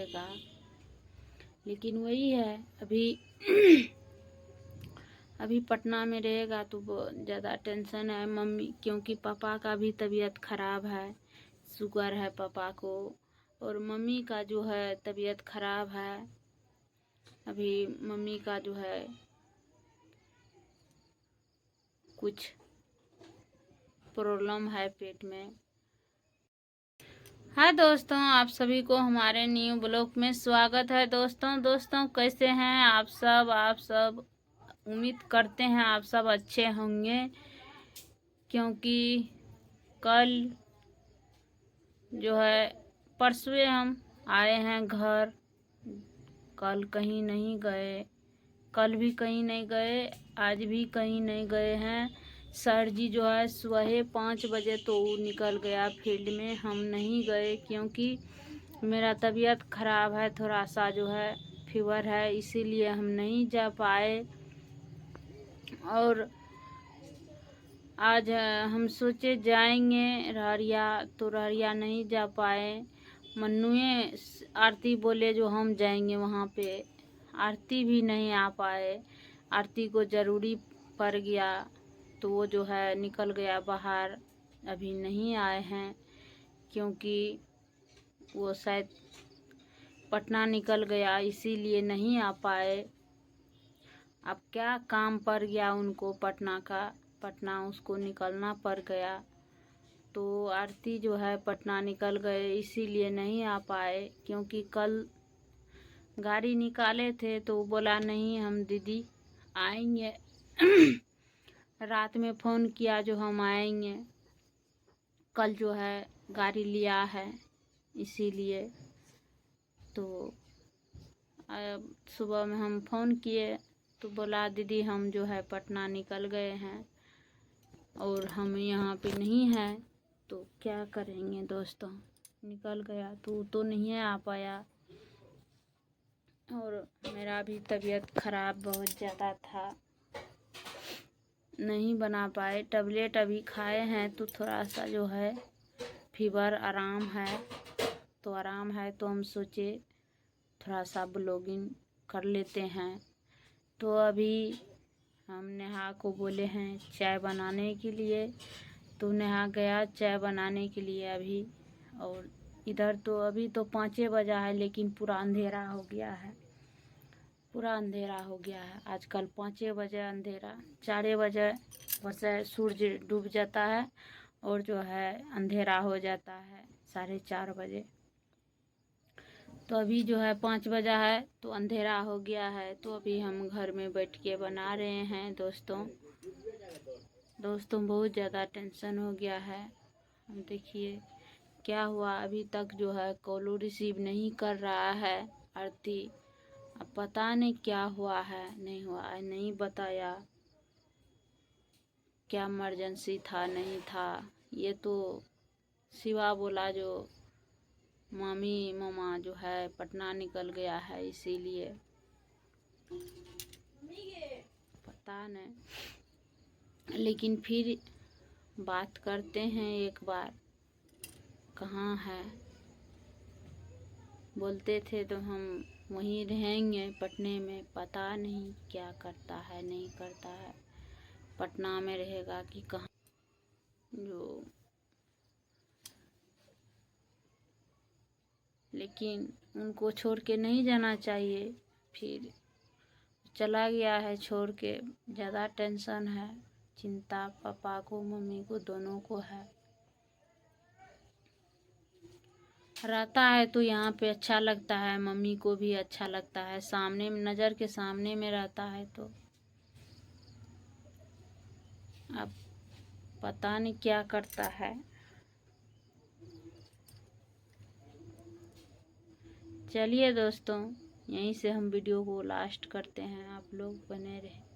रहेगा। लेकिन वही है, अभी पटना में रहेगा तो बहुत ज़्यादा टेंशन है मम्मी, क्योंकि पापा का भी तबीयत ख़राब है, शुगर है पापा को, और मम्मी का जो है तबीयत ख़राब है। अभी मम्मी का जो है कुछ प्रॉब्लम है पेट में। हाय दोस्तों, आप सभी को हमारे न्यू ब्लॉग में स्वागत है। दोस्तों कैसे हैं आप सब उम्मीद करते हैं आप सब अच्छे होंगे, क्योंकि कल जो है परसों हम आए हैं घर। कल कहीं नहीं गए, कल भी कहीं नहीं गए, आज भी कहीं नहीं गए हैं। सर जी जो है सुबह 5 बजे तो निकल गया फील्ड में, हम नहीं गए क्योंकि मेरा तबीयत ख़राब है, थोड़ा सा जो है फीवर है, इसीलिए हम नहीं जा पाए। और आज हम सोचे जाएंगे रहरिया, तो रहरिया नहीं जा पाए। मन्नुए आरती बोले जो हम जाएंगे वहाँ पे, आरती भी नहीं आ पाए। आरती को ज़रूरी पड़ गया तो वो जो है निकल गया बाहर, अभी नहीं आए हैं, क्योंकि वो शायद पटना निकल गया, इसीलिए नहीं आ पाए। अब क्या काम पड़ गया उनको पटना उसको निकलना पड़ गया, तो आरती जो है पटना निकल गए, इसीलिए नहीं आ पाए। क्योंकि कल गाड़ी निकाले थे तो बोला नहीं हम दीदी आएंगे रात में फ़ोन किया जो हम आएंगे, कल जो है गाड़ी लिया है, इसीलिए। तो सुबह में हम फ़ोन किए तो बोला दीदी हम जो है पटना निकल गए हैं और हम यहाँ पे नहीं हैं, तो क्या करेंगे दोस्तों, निकल गया तो नहीं आ पाया। और मेरा भी तबीयत ख़राब बहुत ज़्यादा था, नहीं बना पाए। टैबलेट अभी खाए हैं तो थोड़ा सा जो है फीवर आराम है, तो हम सोचे थोड़ा सा ब्लॉगिंग कर लेते हैं। तो अभी हम नेहा को बोले हैं चाय बनाने के लिए, तो नेहा गया चाय बनाने के लिए अभी। और इधर तो अभी तो 5 बजा है, लेकिन पूरा अंधेरा हो गया है, आजकल 5 बजे अंधेरा, 4 बजे वैसे सूरज डूब जाता है और जो है अंधेरा हो जाता है 4:30 बजे। तो अभी जो है 5 बजा है तो अंधेरा हो गया है, तो अभी हम घर में बैठ के बना रहे हैं। दोस्तों बहुत ज़्यादा टेंशन हो गया है। हम देखिए क्या हुआ, अभी तक जो है कॉल रिसीव नहीं कर रहा है आरती। अब पता नहीं क्या हुआ है, नहीं हुआ है, नहीं बताया क्या इमरजेंसी था नहीं था। ये तो शिवा बोला जो मामा जो है पटना निकल गया है, इसीलिए पता नहीं। लेकिन फिर बात करते हैं एक बार, कहाँ है, बोलते थे तो हम वहीं रहेंगे पटने में, पता नहीं क्या करता है नहीं करता है, पटना में रहेगा कि कहाँ। जो लेकिन उनको छोड़ के नहीं जाना चाहिए, फिर चला गया है छोड़ के। ज़्यादा टेंशन है, चिंता पापा को मम्मी को दोनों को है। रहता है तो यहाँ पे अच्छा लगता है, मम्मी को भी अच्छा लगता है, सामने में नज़र के सामने में रहता है। तो अब पता नहीं क्या करता है। चलिए दोस्तों, यहीं से हम वीडियो को लास्ट करते हैं, आप लोग बने रहे।